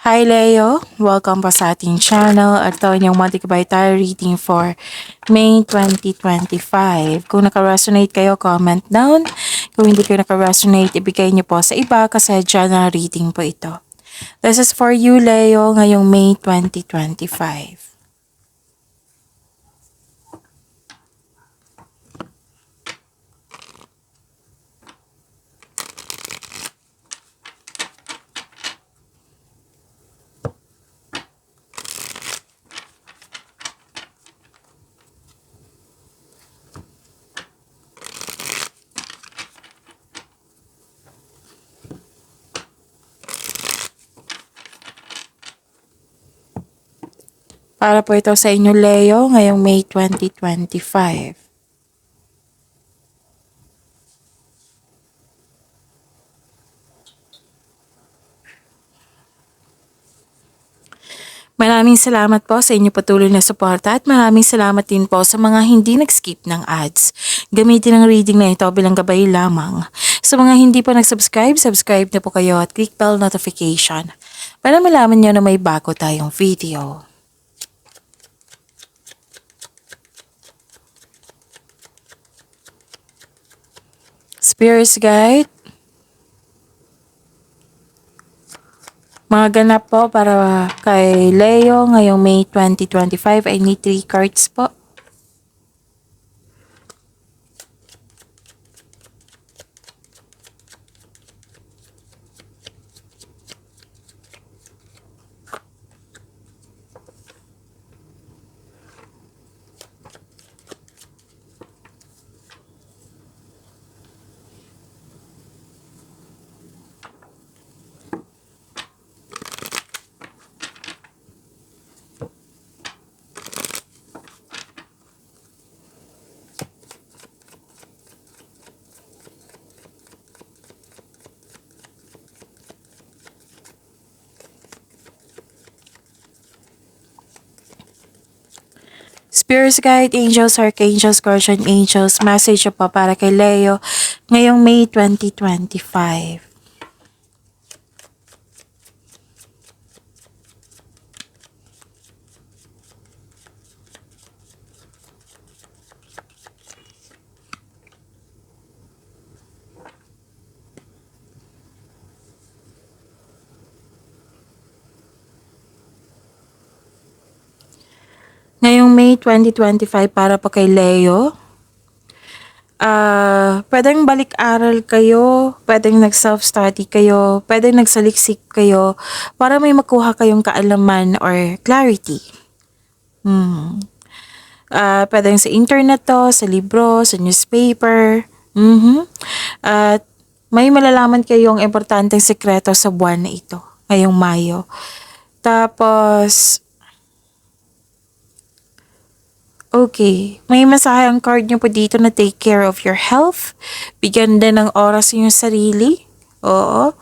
Hi Leo! Welcome po sa ating channel at ito ang Montikabay Tarot reading for May 2025. Kung naka-resonate kayo, comment down. Kung hindi kayo naka-resonate, ibigay niyo po sa iba kasi general reading po ito. This is for you Leo ngayong May 2025. Para po ito sa inyo Leo ngayong May 2025. Maraming salamat po sa inyo patuloy na suporta at maraming salamat din po sa mga hindi nag-skip ng ads. Gamitin ang reading na ito bilang gabay lamang. Sa mga hindi pa nag-subscribe, subscribe na po kayo at click bell notification para malaman nyo na may bago tayong video. Spirits Guide. Mga ganap po para kay Leo ngayong May 2025 ay need 3 cards po. Spirits Guide, Angels, Archangels, Guardian Angels, message po para kay Leo ngayong May 2025. Ngayong May 2025 para po kay Leo, pwedeng balik-aral kayo, pwedeng nag-self-study kayo, pwedeng nagsaliksik kayo para may makuha kayong kaalaman or clarity. Pwedeng sa internet to, sa libro, sa newspaper. At may malalaman kayong importanteng sekreto sa buwan na ito, ngayong Mayo. Tapos, okay, may masahe ang card nyo po dito na take care of your health. Bigyan din ng oras yung sarili. Oo.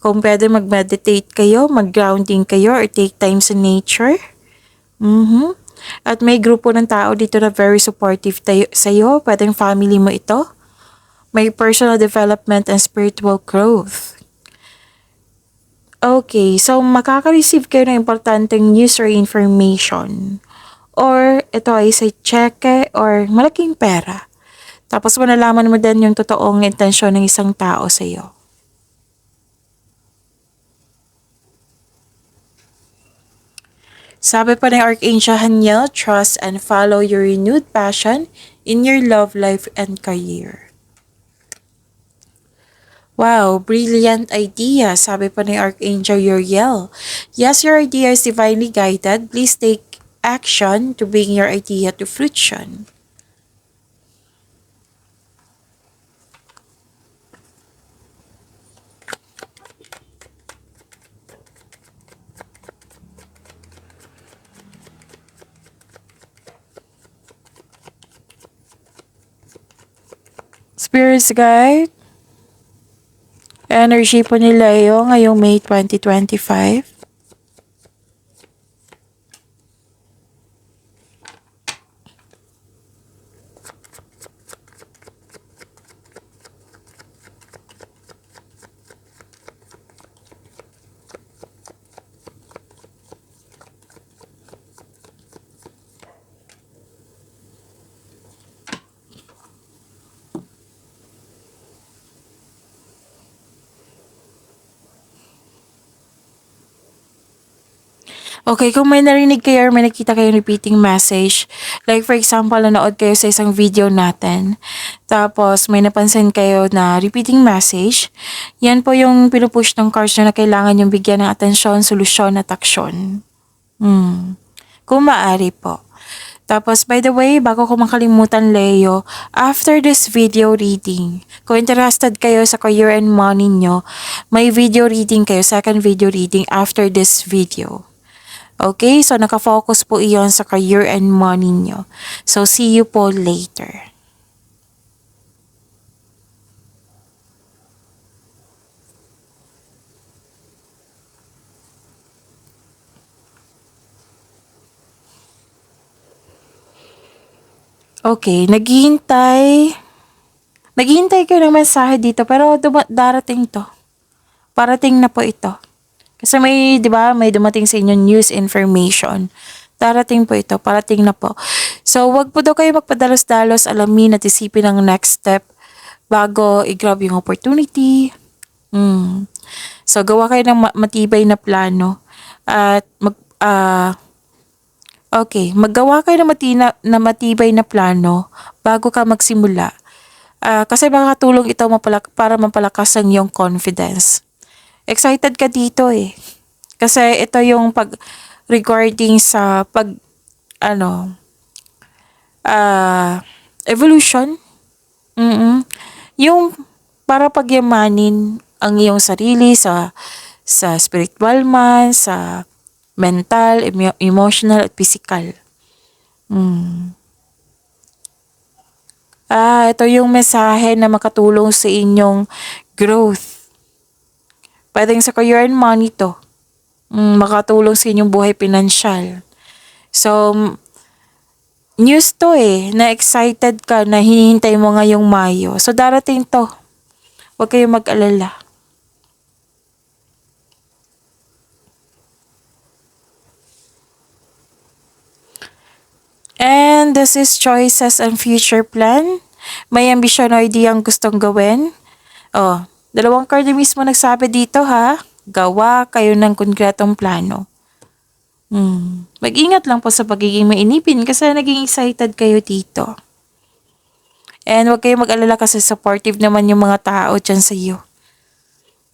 Kung pwede mag-meditate kayo, mag-grounding kayo, or take time sa nature. At may grupo ng tao dito na very supportive sa'yo. Pwedeng family mo ito. May personal development and spiritual growth. Okay, so makaka-receive kayo ng importanteng news or information. Or ito ay sa cheque or malaking pera. Tapos malalaman mo din yung totoong intensyon ng isang tao sa iyo. Sabi pa ng Archangel Haniel, trust and follow your renewed passion in your love life and career. Wow, brilliant idea, sabi pa ni Archangel Uriel. Yes, your idea is divinely guided. Please take action to bring your idea to fruition. Spirits Guide, energy po ni Leo ngayong May 2025. Okay, kung may narinig kayo or may nakita kayong repeating message, like for example, nanood kayo sa isang video natin, tapos may napansin kayo na repeating message, yan po yung pinupush ng cards nyo na kailangan yung bigyan ng atensyon, solusyon at aksyon. Kung maaari po. Tapos, by the way, bago ko makalimutan, Leo, after this video reading, kung interested kayo sa career and money nyo, may video reading kayo, second video reading after this video. Okay? So, nakafocus po iyon sa career and money nyo. So, see you po later. Okay, naghihintay kayo ng mensahe dito pero darating to. Parating na po ito. Kasi may, di ba, may dumating sa inyo news information. Darating po ito, parating na po. So, wag po daw kayo magpadalos-dalos, alamin at isipin ang next step bago i-grab yung opportunity. So, gawa kayo ng matibay na plano at maggawa kayo na matibay na plano bago ka magsimula. Kasi makakatulong ito para mapalakas ang iyong confidence. Excited ka dito eh. Kasi ito yung regarding sa evolution. Yung para pagyamanin ang iyong sarili sa spiritual man, sa mental, emotional at physical. Ito yung mensahe na makatulong sa inyong growth. Pwedeng sa career and money to. Makatulong sa inyong buhay pinansyal. So, news to eh, na excited ka, na hinihintay mo ngayong Mayo. So, darating to. Huwag kayong mag-alala. And this is choices and future plan. May ambisyon o ideyang gustong gawin. Dalawang card na mismo nagsabi dito ha. Gawa kayo ng konkretong plano. Mag-ingat lang po sa pagiging mainipin kasi naging excited kayo dito. And huwag kayong mag-alala kasi supportive naman yung mga tao dyan sa iyo.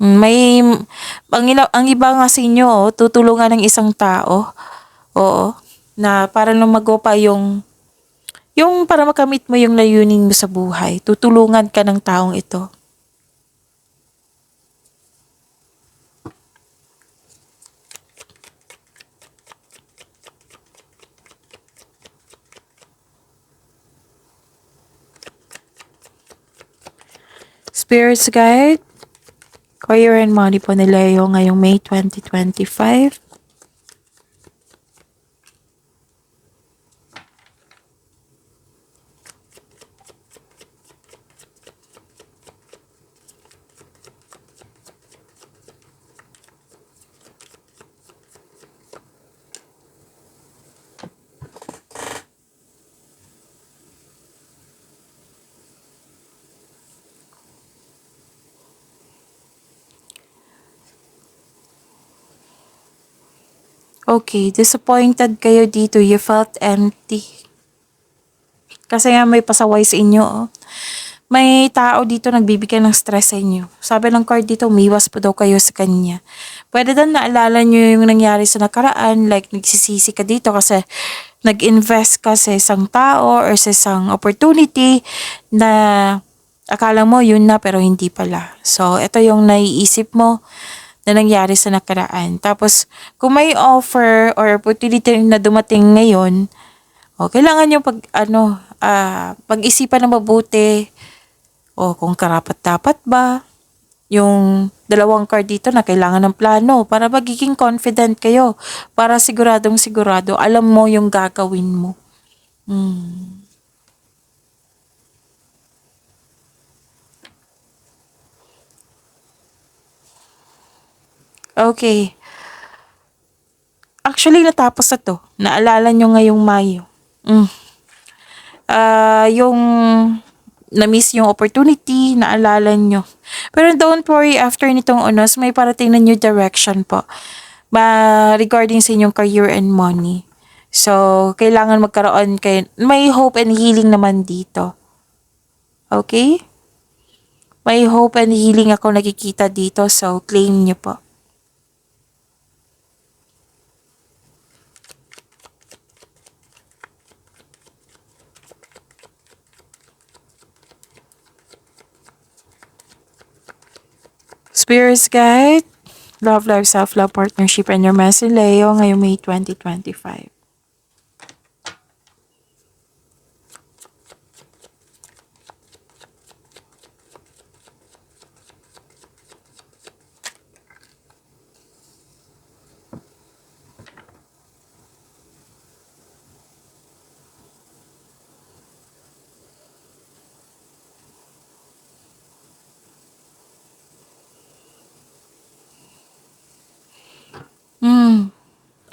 Ang iba nga sa inyo, tutulungan ng isang tao. Oo. Na para lumago pa yung para makamit mo yung layunin mo sa buhay. Tutulungan ka ng taong ito. Spirits Guide, career and money po ni Leo ngayong May 2025. Okay, disappointed kayo dito. You felt empty. Kasi nga may pasaway sa inyo. May tao dito nagbibigay ng stress sa inyo. Sabi ng card dito, umiwas po daw kayo sa kanya. Pwede din naalala nyo yung nangyari sa nakaraan, like nagsisisi ka dito kasi nag-invest ka sa isang tao or sa isang opportunity na akala mo yun na pero hindi pala. So, ito yung naiisip mo na nangyari sa nakaraan. Tapos, kung may offer or opportunity na dumating ngayon, kailangan yung pag-isipan na mabuti. Kung karapat-dapat ba. Yung dalawang card dito na kailangan ng plano para magiging confident kayo. Para siguradong sigurado, alam mo yung gagawin mo. Okay. Actually, natapos na to. Naalala nyo ngayong Mayo. Yung na-miss yung opportunity, naalala nyo. Pero don't worry, after nitong unos, may parating na new direction po. regarding sa inyong career and money. So, kailangan magkaroon kayo, may hope and healing naman dito. Okay? May hope and healing ako nakikita dito, so claim nyo po. Spirits Guide, Love Life, Self-Love, Partnership, and your message, Leo, ngayong May 2025.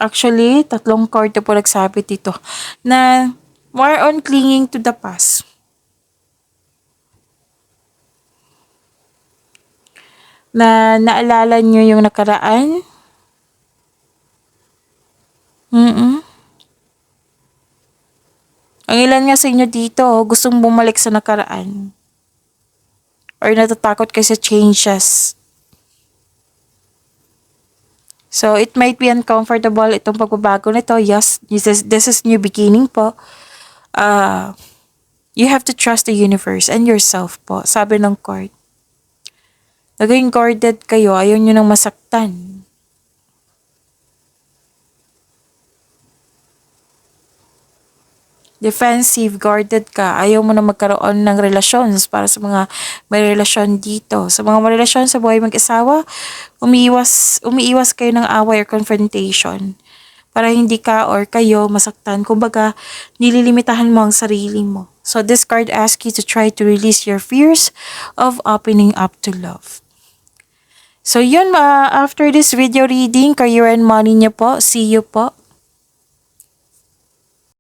Actually, 3 card na po nagsabi dito na more on clinging to the past. Na naalala nyo yung nakaraan. Ang ilan nga sa inyo dito, gustong bumalik sa nakaraan. Or natatakot kayo sa changes. So, it might be uncomfortable itong pagbabago nito. Yes, this is new beginning po. You have to trust the universe and yourself po. Sabi ng card. Naging guarded kayo, ayaw nyo nang masaktan. Defensive, guarded ka, ayaw mo na magkaroon ng relasyon para sa mga may relasyon dito. Sa mga may relasyon sa buhay mag-asawa, umiiwas kayo ng away or confrontation para hindi ka or kayo masaktan. Kumbaga, nililimitahan mo ang sarili mo. So this card asks you to try to release your fears of opening up to love. So yun, after this video reading, career and money niyo po. See you po.